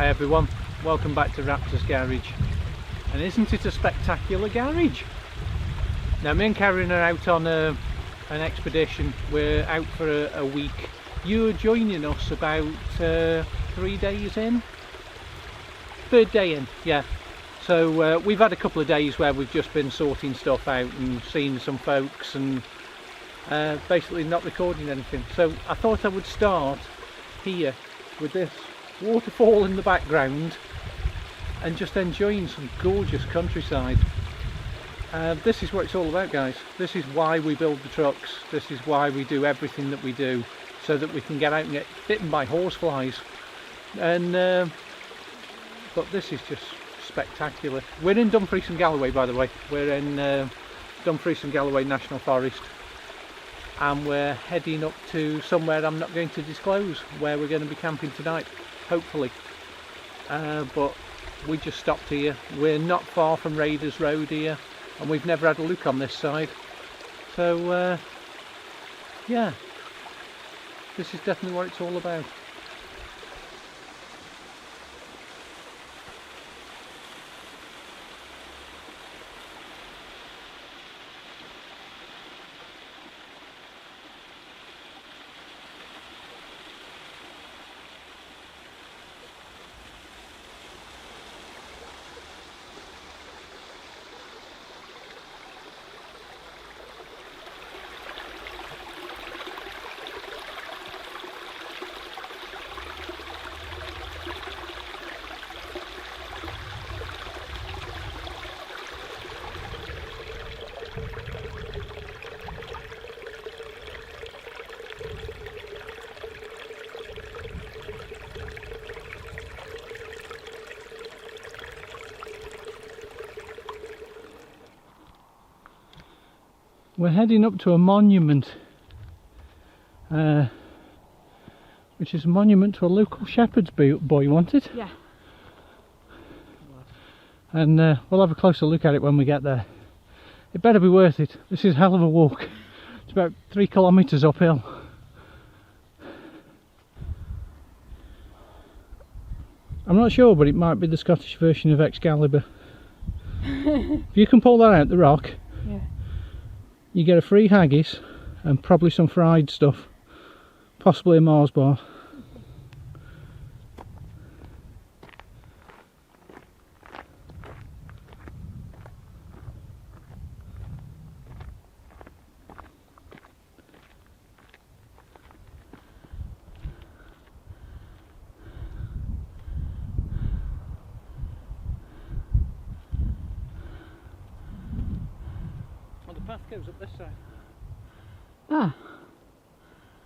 Hi everyone, welcome back to Raptor's Garage. And isn't it a spectacular garage? Now me and Karen are out on an expedition. We're out for a week. You're joining us about 3 days in? Third day in, yeah. So we've had a couple of days where we've just been sorting stuff out and seeing some folks and basically not recording anything. So I thought I would start here with this waterfall in the background and just enjoying some gorgeous countryside. This is what it's all about, guys. This is why we build the trucks. This is why we do everything that we do, so that we can get out and get bitten by horseflies. And but this is just spectacular. We're in Dumfries and Galloway, by the way. We're in Dumfries and Galloway National Forest, and we're heading up to somewhere I'm not going to disclose where we're going to be camping tonight, hopefully. But we just stopped here. We're not far from Raiders Road here, and we've never had a look on this side. So yeah, this is definitely what it's all about. We're heading up to a monument, which is a monument to a local shepherd's boy, wasn't it? Yeah. And we'll have a closer look at it when we get there. It better be worth it. This is a hell of a walk. It's about 3 kilometres uphill. I'm not sure, but it might be the Scottish version of Excalibur. If you can pull that out the rock, Yeah. you get a free haggis and probably some fried stuff, possibly a Mars bar. Well, the path goes up this side. Ah.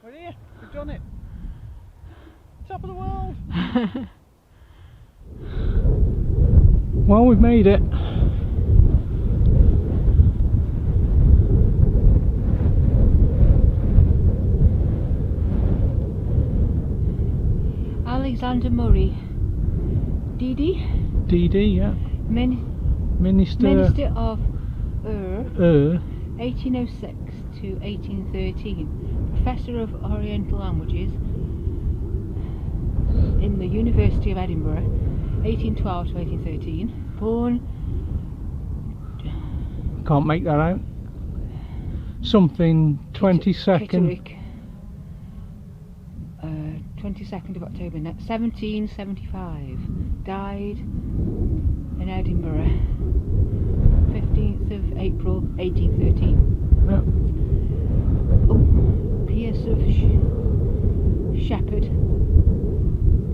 We're here, we've done it. Top of the world. Well, we've made it. Alexander Murray, DD, Yeah. Minister of 1806 to 1813, Professor of Oriental Languages in the University of Edinburgh, 1812 to 1813. Born. Can't make that out. Something 22nd. Kitterick, 22nd of October 1775. Died in Edinburgh, 15th of April 1813. Yep. Oh, Pierce of Shepherd.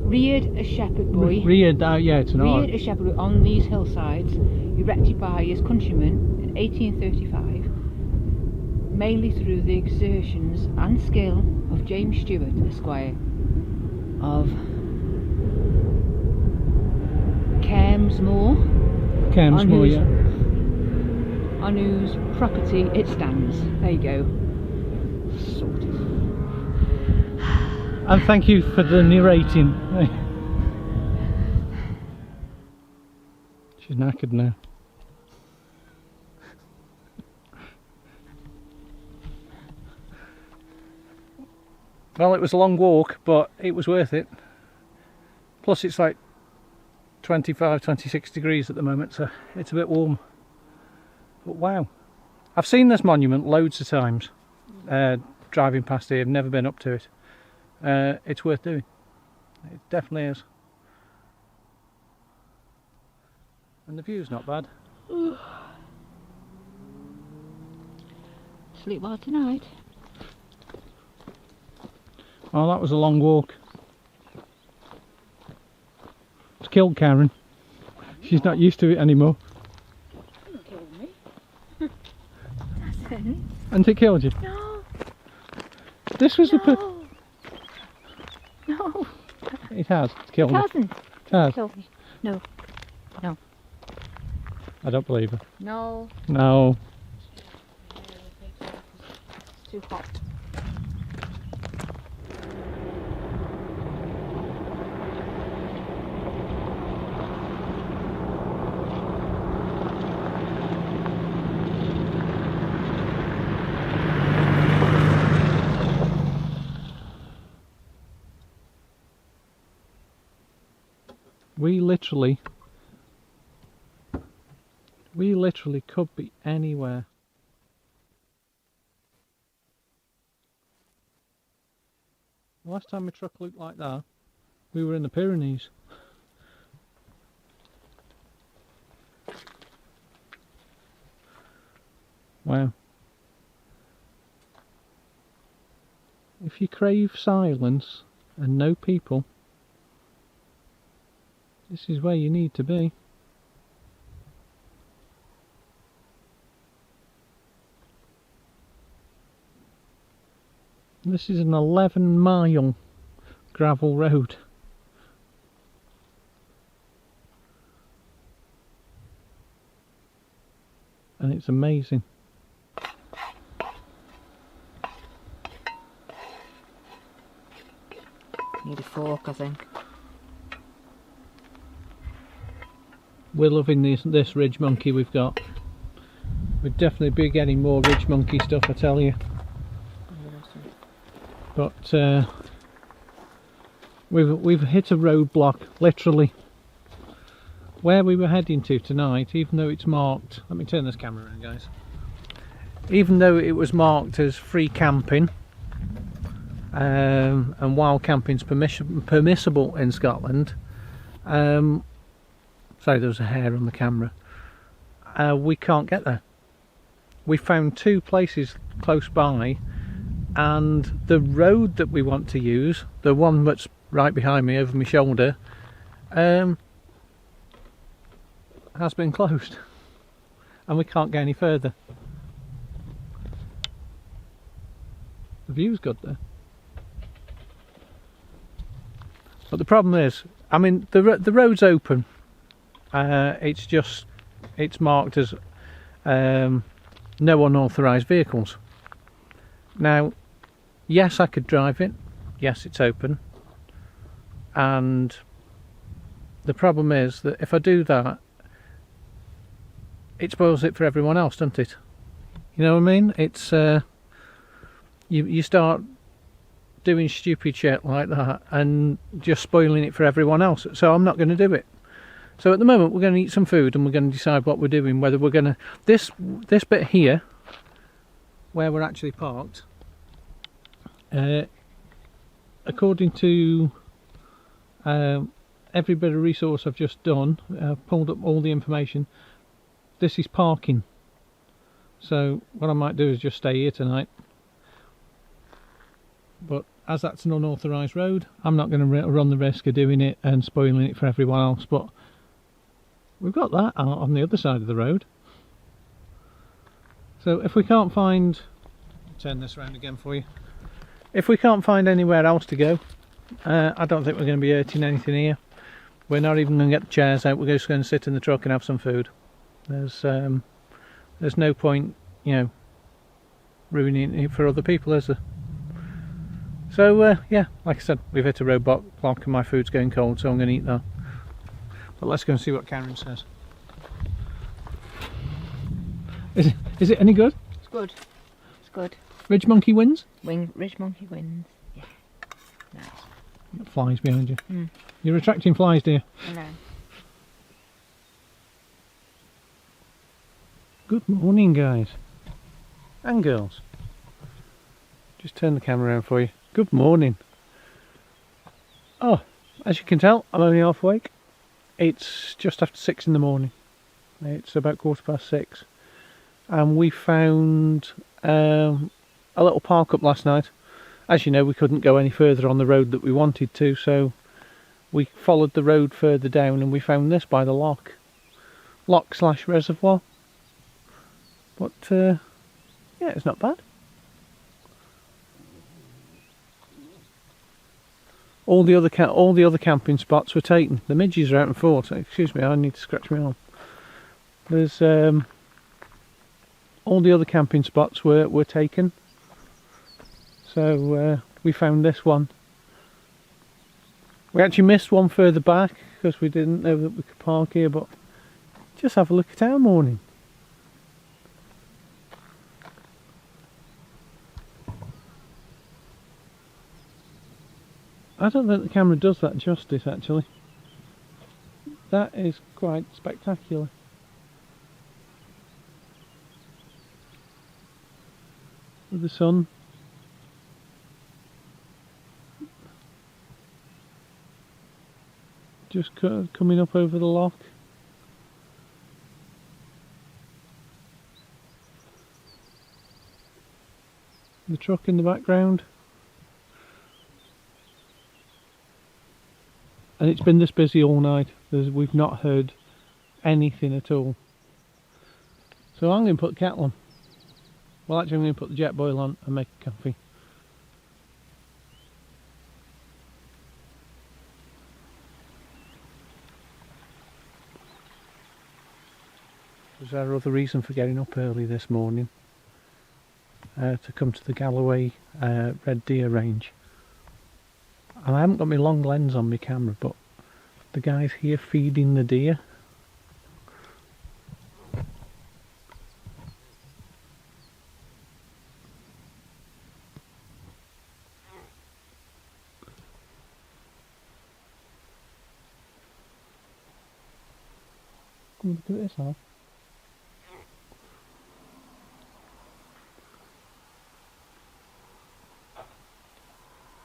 Reared a shepherd boy. Reared, yeah, it's an Reared art. a shepherd boy on these hillsides, erected by his countrymen in 1835, mainly through the exertions and skill of James Stewart, Esquire, of Cairnsmore, Yeah. on whose property it stands. There you go. Sorted. And thank you for the narrating. She's knackered now. Well, it was a long walk, but it was worth it. Plus it's like 25, 26 degrees at the moment, so it's a bit warm. But wow, I've seen this monument loads of times driving past here. I've never been up to it. It's worth doing. It definitely is. And the view's not bad. Sleep well tonight. Oh, that was a long walk. It's killed Karen. She's not used to it anymore. You're killing me. That's it. Hasn't it killed you? No. This was the... No. It has. It's killed It her. hasn't. It has. Killed me. No. No. I don't believe her. No. No. It's too hot. We literally could be anywhere. The last time my truck looked like that, we were in the Pyrenees. Wow. If you crave silence and no people, this is where you need to be. This is an 11-mile gravel road. And it's amazing. Need a fork, I think. We're loving this ridge monkey we've got. We'd definitely be getting more ridge monkey stuff, I tell you. But we've hit a roadblock, literally. Where we were heading to tonight, even though it's marked, let me turn this camera around, guys. Even though it was marked as free camping, and wild camping's permissible in Scotland, sorry, there was a hair on the camera, we can't get there. We found two places close by, and the road that we want to use, the one that's right behind me over my shoulder, has been closed, and we can't go any further. The view's good there, but the problem is, I mean, the road's open. It's marked as no unauthorised vehicles. Now, yes, I could drive it. Yes, it's open. And the problem is that if I do that, it spoils it for everyone else, doesn't it? You know what I mean? It's you start doing stupid shit like that and just spoiling it for everyone else. So I'm not going to do it. So at the moment we're going to eat some food and we're going to decide what we're doing. Whether we're going to this bit here, where we're actually parked. According to every bit of resource I've just done, pulled up all the information, this is parking. So what I might do is just stay here tonight. But as that's an unauthorised road, I'm not going to run the risk of doing it and spoiling it for everyone else. But we've got that out on the other side of the road. So if we can't find, turn this around again for you. If we can't find anywhere else to go, I don't think we're going to be hurting anything here. We're not even going to get the chairs out. We're just going to sit in the truck and have some food. There's no point, you know, ruining it for other people, is there? So yeah, like I said, we've hit a roadblock and my food's going cold, so I'm going to eat that. But let's go and see what Karen says. Is it any good? It's good. It's good. Ridge monkey wins? Ridge monkey wins. Yeah. Nice. Flies behind you. Mm. You're attracting flies, dear. I know. Good morning, guys and girls. Just turn the camera around for you. Good morning. Oh, as you can tell, I'm only half awake. It's just after 6 in the morning. It's about 6:15, and we found a little park up last night. As you know, we couldn't go any further on the road that we wanted to, so we followed the road further down and we found this by the lock / reservoir. But yeah, it's not bad. All the other camping spots were taken. The midges are out in fort. Excuse me, I need to scratch my arm. There's all the other camping spots were taken. So we found this one. We actually missed one further back because we didn't know that we could park here, but just have a look at our morning. I don't think the camera does that justice, actually. That is quite spectacular. With the sun. Just coming up over the lock. The truck in the background. And it's been this busy all night. We've not heard anything at all. So I'm going to put the kettle on. Well, actually I'm going to put the jet boil on and make a coffee. Was our other reason for getting up early this morning, to come to the Galloway red deer range. And I haven't got my long lens on my camera, but the guy's here feeding the deer. Look at this, Al.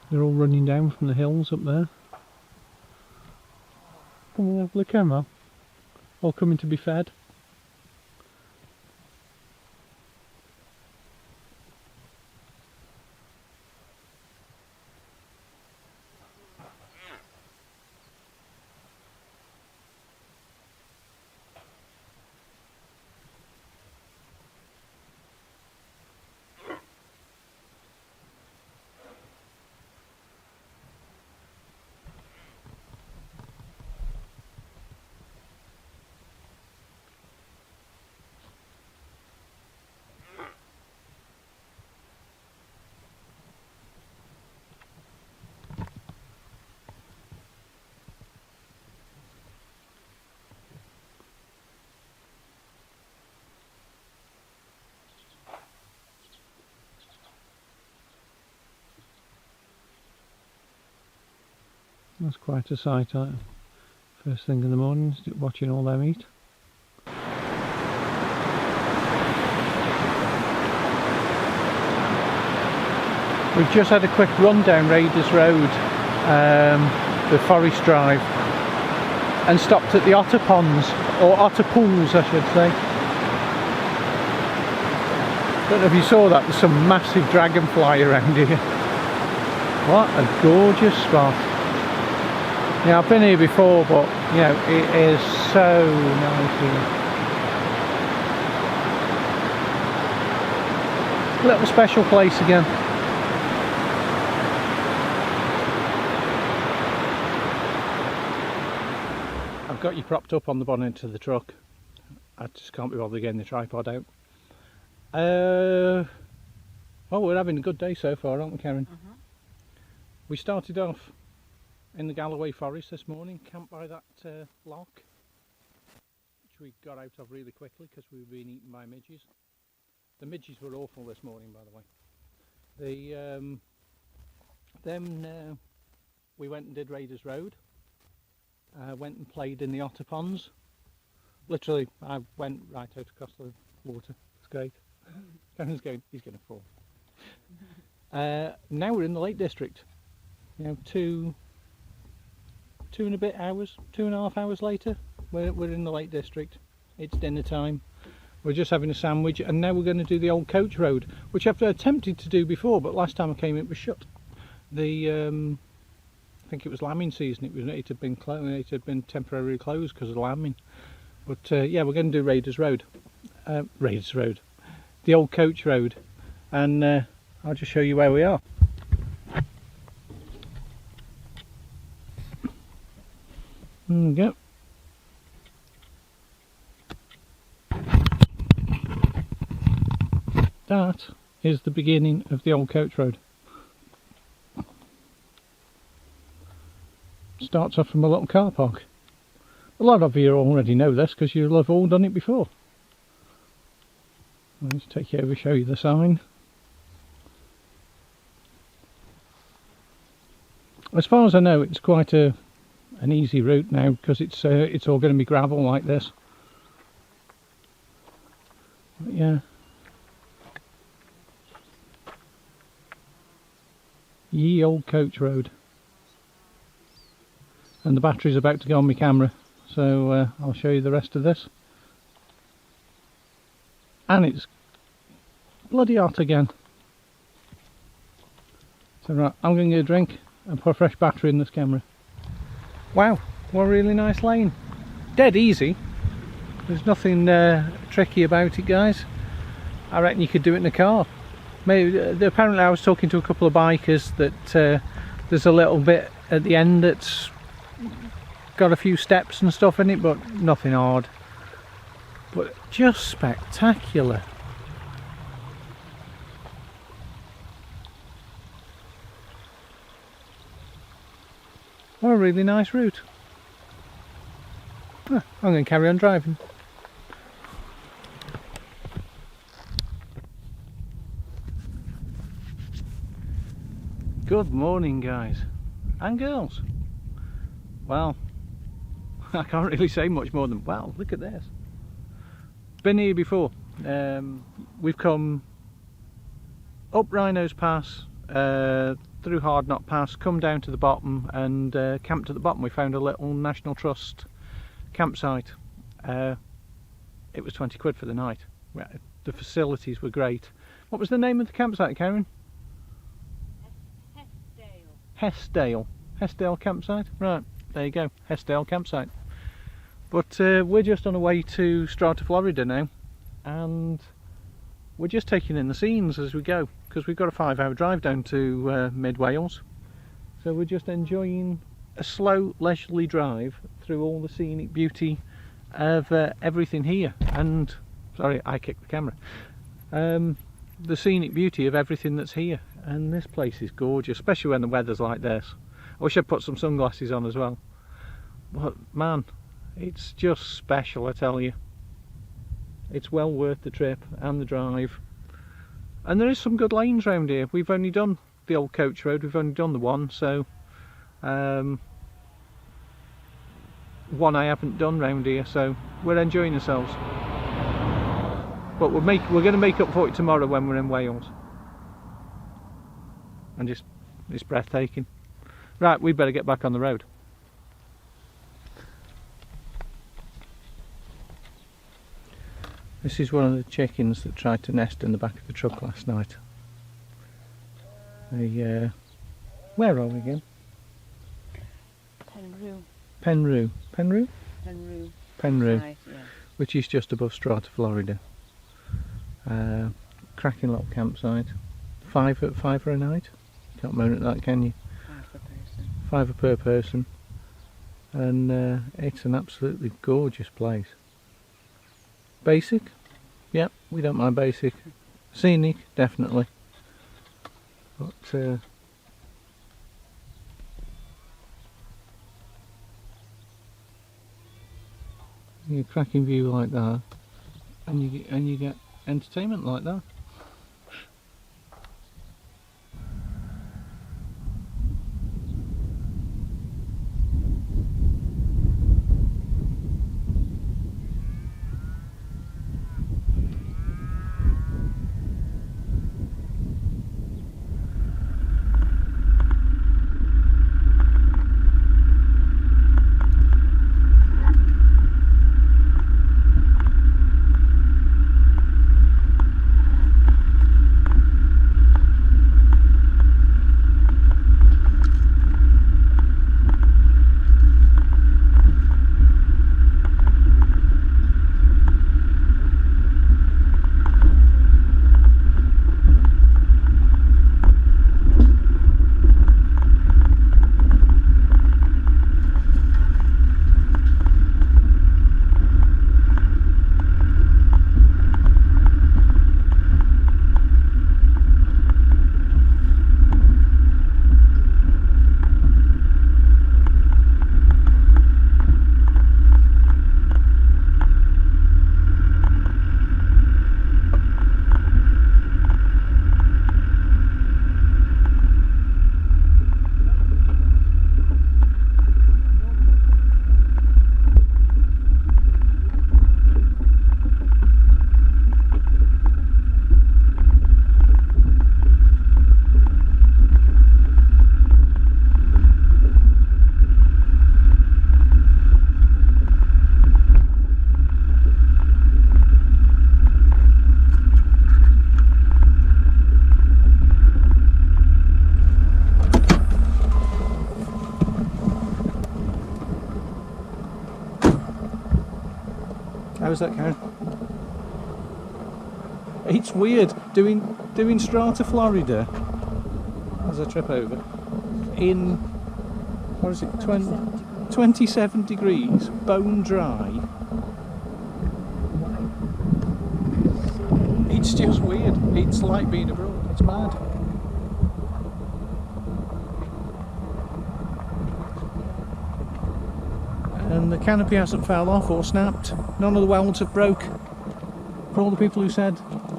They're all running down from the hills up there. Come on, have a look at them, Al. All coming to be fed. That's quite a sight, first thing in the morning, watching all them eat. We've just had a quick run down Raiders Road, the Forest Drive, and stopped at the Otter Ponds, or Otter Pools I should say. Don't know if you saw that, there's some massive dragonfly around here. What a gorgeous spot. Yeah, I've been here before, but you know, it is so nice here. Little special place again. I've got you propped up on the bonnet of the truck. I just can't be bothered getting the tripod out. Oh, we're having a good day so far, aren't we, Karen? We started off in the Galloway forest this morning, camped by that lock, which we got out of really quickly because we were being eaten by midges. The midges were awful this morning, by the way. Then we went and did Raiders Road. Went and played in the Otter Ponds. Literally, I went right out across the water. It's great. Karen's going, he's going to fall. Now we're in the Lake District. You know, two and a bit hours, 2.5 hours later, we're in the Lake District. It's dinner time. We're just having a sandwich, and now we're going to do the old coach road, which I've attempted to do before, but last time I came it was shut. I think it was lambing season. It had been temporarily closed because of lambing. But yeah, we're going to do Raiders Road, the old coach road, and I'll just show you where we are. There we go. That is the beginning of the old coach road. Starts off from a little car park. A lot of you already know this because you'll have all done it before. I'll just take you over, show you the sign. As far as I know, it's quite an easy route now because it's all going to be gravel like this. But yeah. Ye old coach road. And the battery's about to go on my camera, so I'll show you the rest of this. And it's bloody hot again. So right, I'm going to get a drink and put a fresh battery in this camera. Wow, what a really nice lane. Dead easy. There's nothing tricky about it, guys. I reckon you could do it in a car. Maybe, apparently I was talking to a couple of bikers that there's a little bit at the end that's got a few steps and stuff in it, but nothing hard. But just spectacular. What a really nice route. I'm going to carry on driving. Good morning, guys and girls. Well, I can't really say much more than, wow, look at this. Been here before. We've come up Rhinos Pass, through Hard Knot Pass, come down to the bottom and camped at the bottom. We found a little National Trust campsite. It was 20 quid for the night. The facilities were great. What was the name of the campsite, Karen? Hestdale campsite. Right, there you go, Hestdale campsite. But we're just on our way to Strata, Florida now, and we're just taking in the scenes as we go because we've got a 5-hour drive down to mid Wales. So we're just enjoying a slow, leisurely drive through all the scenic beauty of everything here. And sorry, I kicked the camera. The scenic beauty of everything that's here, and this place is gorgeous, especially when the weather's like this. I wish I'd put some sunglasses on as well, but man, it's just special, I tell you. It's well worth the trip and the drive, and there is some good lanes round here. We've only done the old coach road, we've only done the one, so one I haven't done round here, so we're enjoying ourselves. But we're going to make up for it tomorrow when we're in Wales. And just, it's breathtaking. Right, we better get back on the road. This is one of the chickens that tried to nest in the back of the truck last night. Where are we again? Penrue. Right, yeah. Which is just above Strata, Florida. Cracking little campsite. $5 a night. Can't moan at that, can you? $5 per person. And it's an absolutely gorgeous place. Basic? Yep, we don't mind basic. Scenic, definitely. But a cracking view like that, and you get entertainment like that. How's that, Karen? It's weird doing Strata, Florida as a trip over in, what is it, 27 degrees, bone dry. It's just weird. It's like being abroad. It's mad. And the canopy hasn't fell off or snapped. None of the welds have broke. For all the people who said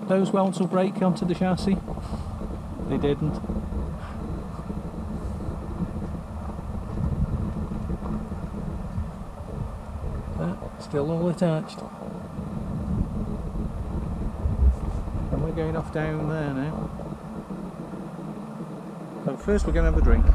those welds will break onto the chassis, they didn't. Still all attached. And we're going off down there now. So first we're going to have a drink.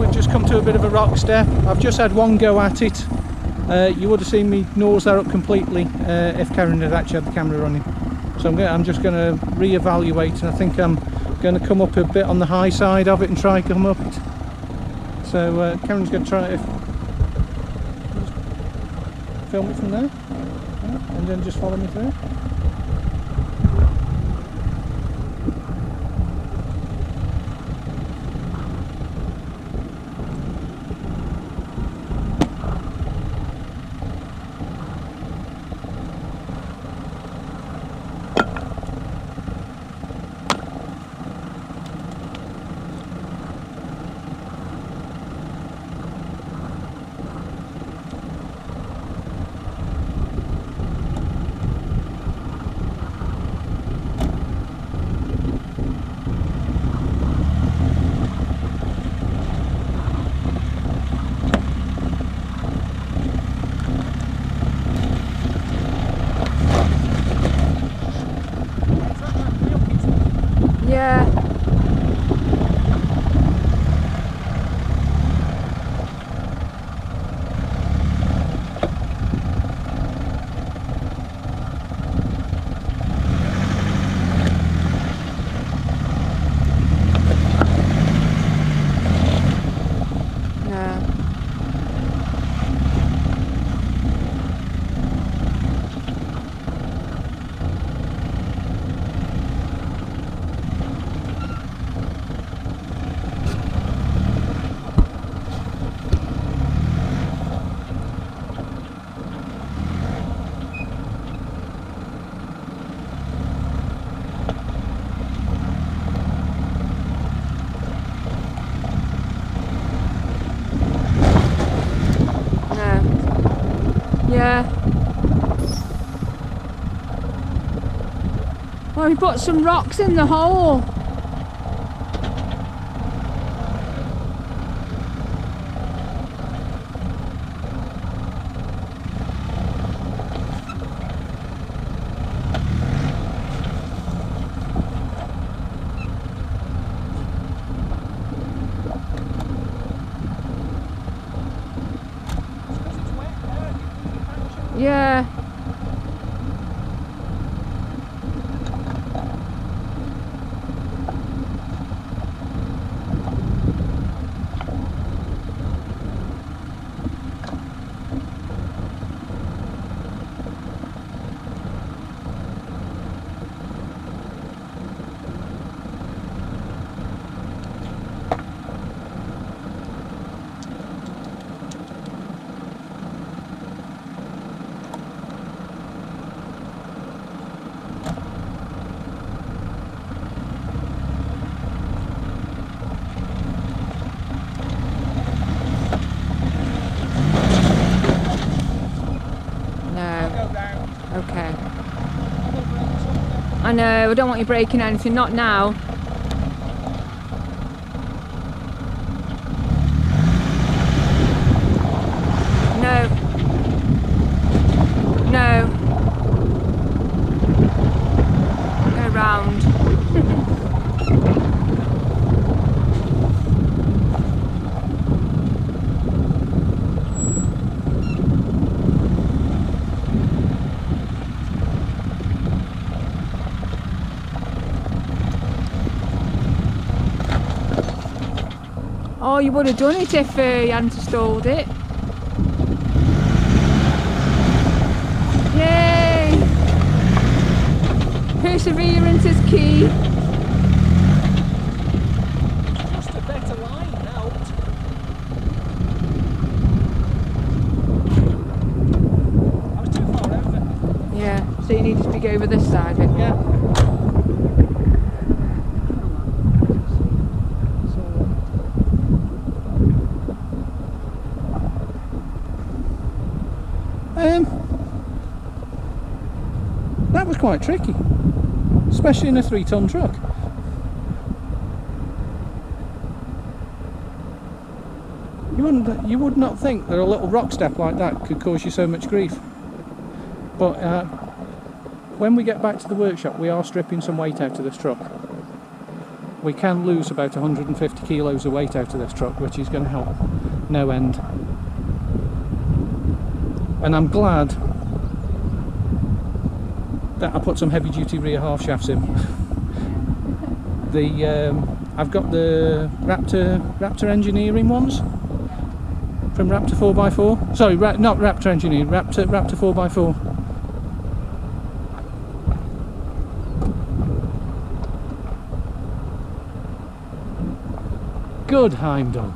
we've just come to a bit of a rock step. I've just had one go at it. You would have seen me nose that up completely if Karen had actually had the camera running. So I'm just going to re-evaluate, and I think I'm going to come up a bit on the high side of it and try to come up it. So Karen's going to try it. Film it from there, and then just follow me through. Yeah. Yeah. Well, we put some rocks in the hole. Yeah. Okay. I know, I don't want you breaking anything, not now. No. No. Go round. Oh, you would have done it if you hadn't stalled it. Yay! Perseverance is key. Just a better line out. I was too far over. Yeah, so you need to be over this side of it. Yeah. That was quite tricky, especially in a 3-ton truck. You would not think that a little rock step like that could cause you so much grief. But when we get back to the workshop, we are stripping some weight out of this truck. we can lose about 150 kilos of weight out of this truck, which is going to help no end. And I'm glad that I put some heavy duty rear half shafts in. I've got the Raptor Engineering ones from Raptor 4x4. Sorry, not Raptor Engineering, Raptor 4x4. Good Heimdall.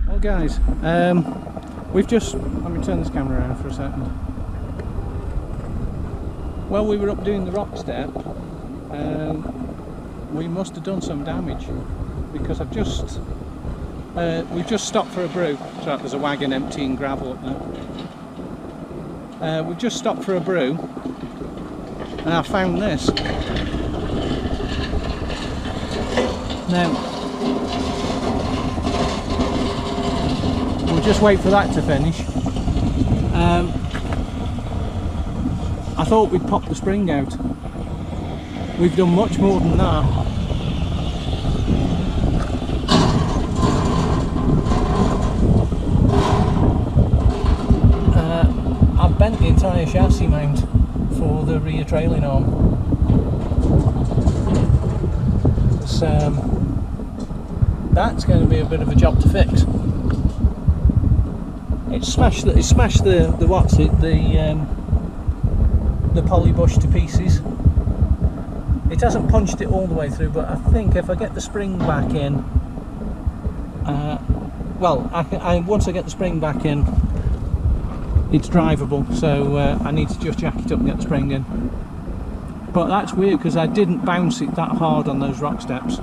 Well guys, we've just, let me turn this camera around for a second. While we were up doing the rock step, we must have done some damage, because we've just stopped for a brew. So there's a wagon emptying gravel up there. We've just stopped for a brew, and I found this. Now, we'll just wait for that to finish. I thought we'd pop the spring out. We've done much more than that. I've bent the entire chassis mount for the rear trailing arm. So that's going to be a bit of a job to fix. It smashed the poly bush to pieces. It hasn't punched it all the way through, but I think if I get the spring back in, once I get the spring back in, it's drivable. So I need to just jack it up and get the spring in. But that's weird because I didn't bounce it that hard on those rock steps.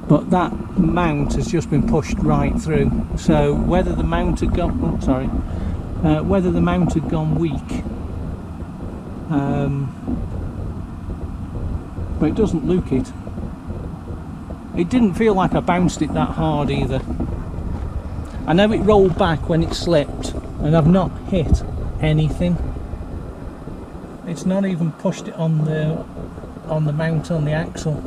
But that mount has just been pushed right through. So whether the mount had gone, whether the mount had gone weak, but it doesn't look it. It didn't feel like I bounced it that hard either. I know it rolled back when it slipped, and I've not hit anything. It's not even pushed it on the mount on the axle,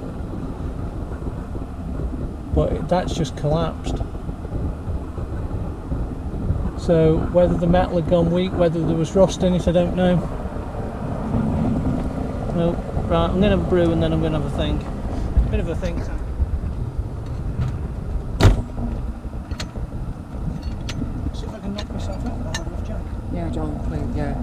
but that's just collapsed. So whether the metal had gone weak, whether there was rust in it, I don't know. No, right, I'm going to have a brew and then I'm going to have a think. Bit of a think tank. See if I can knock myself out with a hard rough jack. Yeah, John, please, yeah.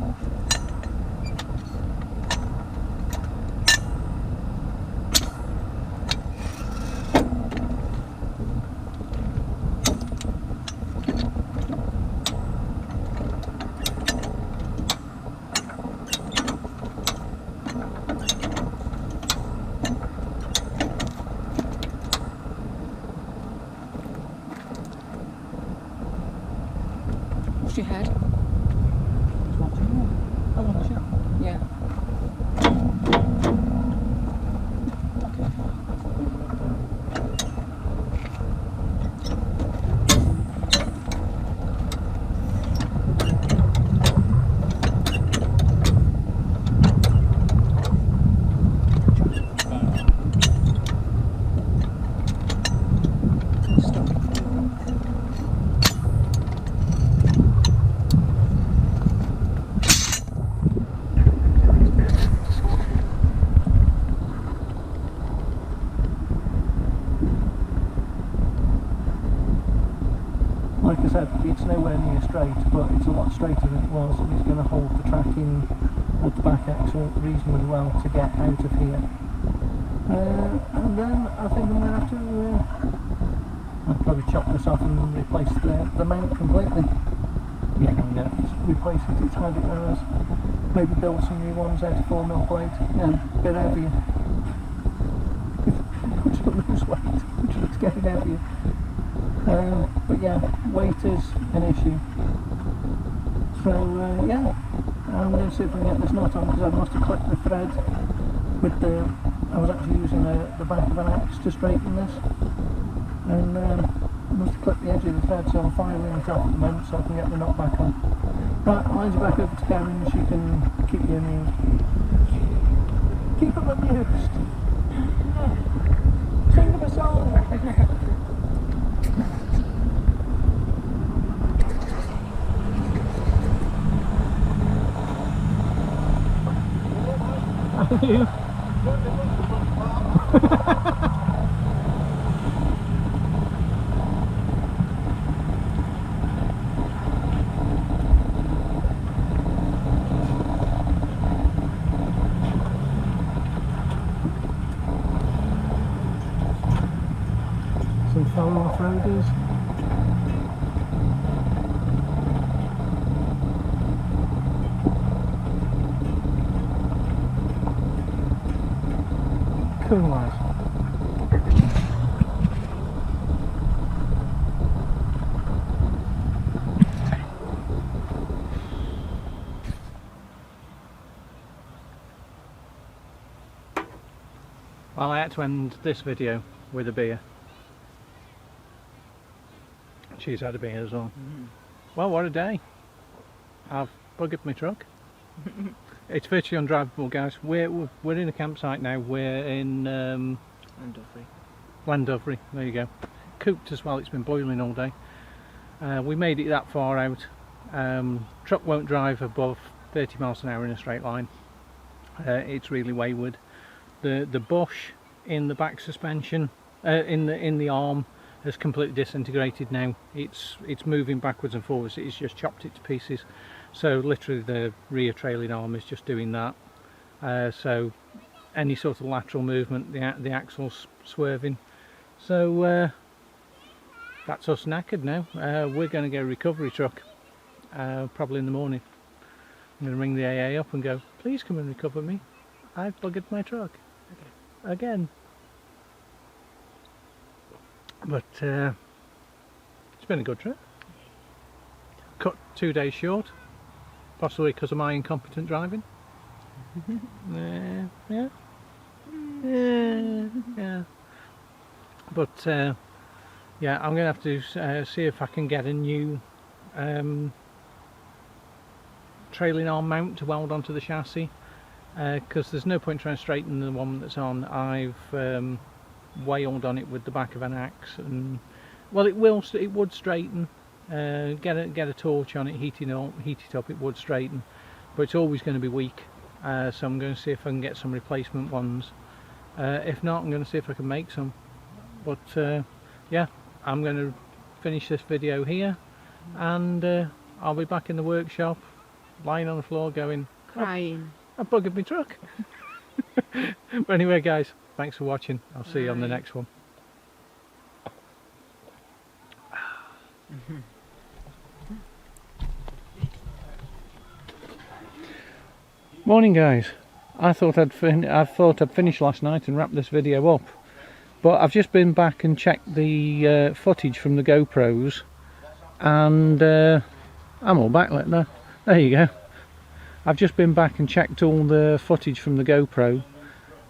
What's your head? I want to show. Yeah. Like I said, it's nowhere near straight, but it's a lot straighter than it was, and it's going to hold the tracking of the back axle reasonably well to get out of here. And then I think I'm going to have to I'll probably chop this off and replace the mount completely. Yeah, I'm going to replace it, it's had it as. Maybe build some new ones out of 4mm plate. Yeah, a bit heavier. Just lose weight, which looks getting heavier. But yeah, weight is an issue. So yeah, I'm going to see if I can get this knot on, because I must have clipped the thread with the, I was actually using the back of an axe to straighten this, and I must have clipped the edge of the thread, so I'm filing it off at the moment so I can get the knot back on. Right, I'll hand you back over to Karen and she can keep you amused. Keep them amused! Sing them a song! You. Some fellow off-roaders. Cool lads. Well, I had to end this video with a beer. She's had a beer as well. Well, what a day. I've buggered my truck. It's virtually undrivable, guys. We're in a campsite now. We're in Landrover. There you go. Cooped as well. It's been boiling all day. We made it that far out. Truck won't drive above 30 miles an hour in a straight line. It's really wayward. The bush in the back suspension, in the arm, has completely disintegrated now. It's moving backwards and forwards. It's just chopped it to pieces. So literally the rear trailing arm is just doing that. So any sort of lateral movement, the axle's swerving. So that's us knackered now. We're going to get a recovery truck probably in the morning. I'm going to ring the AA up and go, please come and recover me. I've buggered my truck again. But it's been a good trip. Cut 2 days short, possibly because of my incompetent driving. Yeah. But yeah, I'm going to have to see if I can get a new trailing arm mount to weld onto the chassis, because there's no point trying to straighten the one that's on. I've wailed on it with the back of an axe, and well, it would straighten. Get a torch on it, heat it up, it would straighten, but it's always going to be weak. So I'm going to see if I can get some replacement ones. If not, I'm going to see if I can make some. But yeah, I'm going to finish this video here, and I'll be back in the workshop, lying on the floor going, crying. I buggered my truck. But anyway, guys, thanks for watching. I'll see you on the next one. Morning, guys. I thought I'd finished last night and wrapped this video up, but I've just been back and checked the footage from the GoPros, and I'm all back like that. There you go. I've just been back and checked all the footage from the GoPro,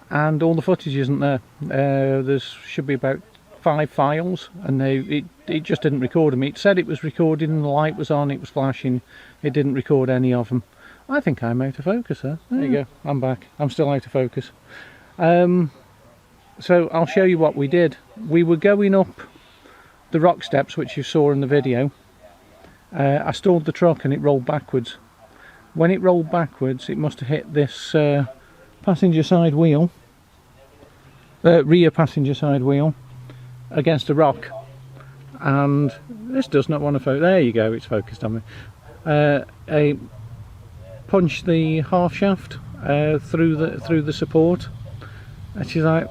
and all the footage isn't there. There should be about 5 files, and it just didn't record them. It said it was recording, and the light was on, it was flashing. It didn't record any of them. I think I'm out of focus there. There you go, I'm back. I'm still out of focus. So I'll show you what we did. We were going up the rock steps, which you saw in the video. I stalled the truck and it rolled backwards. When it rolled backwards, it must have hit this passenger side wheel, rear passenger side wheel, against a rock, and this does not want to focus. There you go, it's focused on me. I punched the half shaft through the support, and she's like,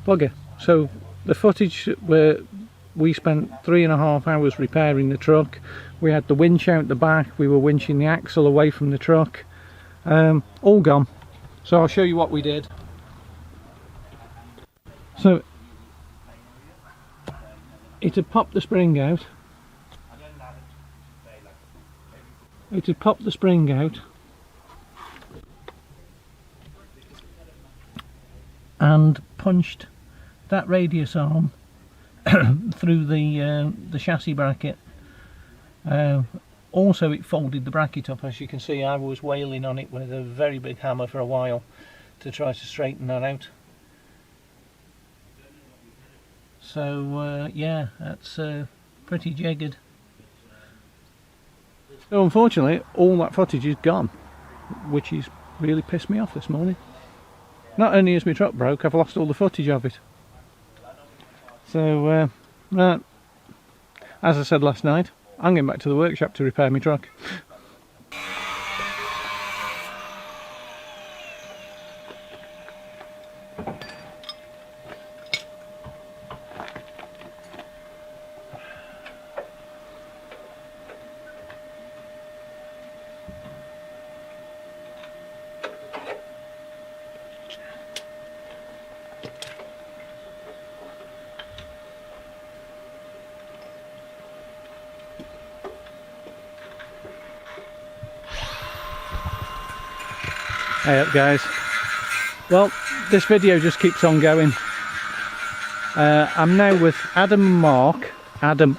bugger. So the footage where we spent 3.5 hours repairing the truck. We had the winch out the back, we were winching the axle away from the truck, all gone. So I'll show you what we did. So it had popped the spring out. It had popped the spring out and punched that radius arm through the chassis bracket. Also it folded the bracket up. As you can see, I was wailing on it with a very big hammer for a while to try to straighten that out. So yeah, that's pretty jiggered. So unfortunately all that footage is gone, which is really pissed me off this morning. Not only is my truck broke, I've lost all the footage of it. So as I said last night, I'm going back to the workshop to repair my truck. Hey up guys, well this video just keeps on going. I'm now with Adam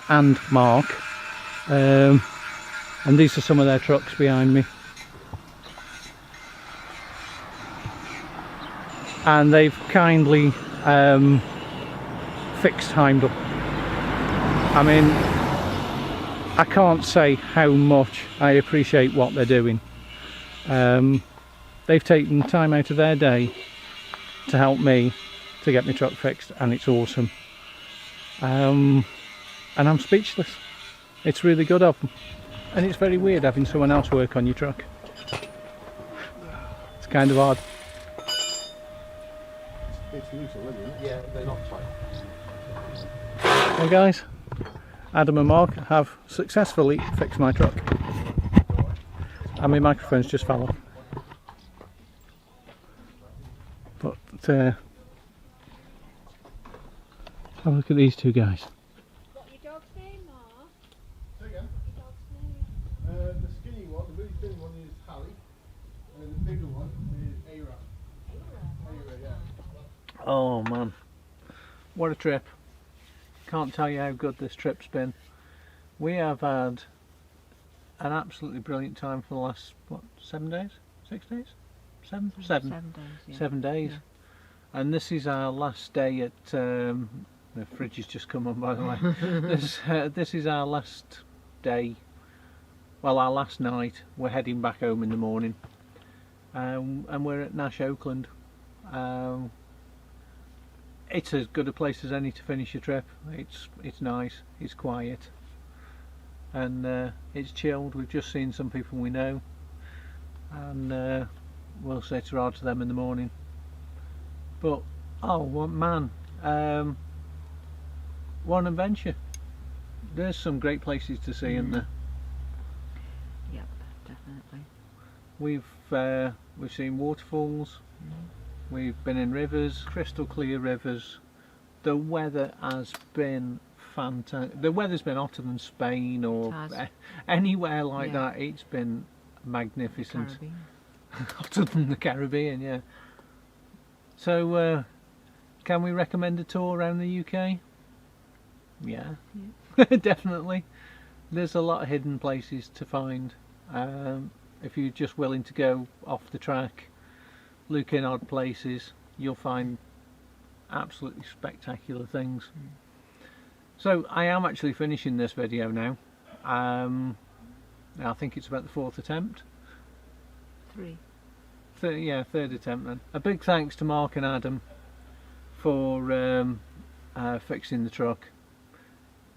and Mark, and these are some of their trucks behind me, and they've kindly fixed Heimdall. I mean, I can't say how much I appreciate what they're doing. They've taken time out of their day to help me to get my truck fixed, and it's awesome. And I'm speechless. It's really good of them. And it's very weird having someone else work on your truck. It's kind of odd. It's loose already, isn't it? Yeah, they're not tight. Well guys, Adam and Mark have successfully fixed my truck. And my microphone's just fell off. But have a look at these two guys. What your dog's name, Mark? Say again? Your dog's name? The skinny one, the really thin one is Hallie, and the bigger one is Ara. Ara, yeah. Oh man, what a trip. Can't tell you how good this trip's been. We have had an absolutely brilliant time for the last, what, 7 days? 6 days? Seven? 7 days, yeah. 7 days. Yeah. And this is our last day at, the fridge has just come on by the way. This is our last day, well our last night. We're heading back home in the morning. And we're at Nash Oakland. It's as good a place as any to finish your trip. It's nice, it's quiet, and it's chilled. We've just seen some people we know, and we'll say ta-ra to them in the morning. But oh man, what an adventure. There's some great places to see in there. Yep, definitely. We've seen waterfalls. We've been in rivers, crystal clear rivers. The weather has been fantastic. The weather's been hotter than Spain or anywhere like that. It's been magnificent. Hotter than the Caribbean, yeah. So, can we recommend a tour around the UK? Yeah. Definitely. There's a lot of hidden places to find. If you're just willing to go off the track, look in odd places, you'll find absolutely spectacular things. So I am actually finishing this video now. I think it's about the 4th attempt. 3. Yeah, 3rd attempt then. A big thanks to Mark and Adam for fixing the truck.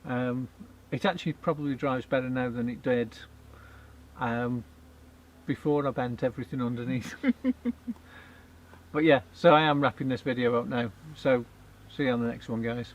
It actually probably drives better now than it did before I bent everything underneath. But yeah, so I am wrapping this video up now, so see you on the next one guys.